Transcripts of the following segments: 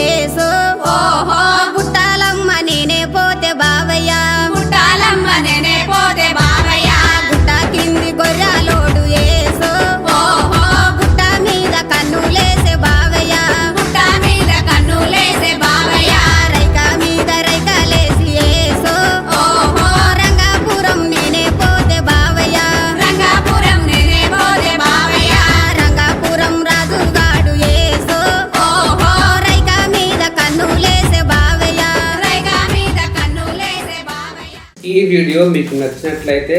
ఏసో ఓహో గుట్టాలమ్మ నేనే పోతే బావయ్య గుట్టాలమ్మ నేనే పోతే బావయ్య గుట్ట కింది గొర్రెలోడు ఏసో ఓహో గుట్ట మీద కన్నులేసే బావయ్య గుట్ట మీద కన్నులేసే బావయ్య రైక మీద రైకలేసి ఏసో ఓహో రంగాపురం నేనే పోతే బావయ్య రంగాపురం నేనే పోతే బావయ్య రంగాపురం రాజుగాడు ఏసో ఓహో రైక మీద కన్నులేసే బావయ్య రైగా మీద కన్నులేసే బావయ్య. ఈ వీడియో మీకు నచ్చినట్లయితే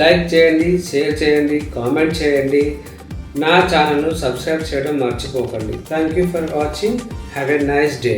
లైక్ చేయండి, షేర్ చేయండి, కామెంట్ చేయండి. నా ఛానల్ను సబ్స్క్రైబ్ చేయడం మర్చిపోకండి. Thank you for watching. Have a nice day.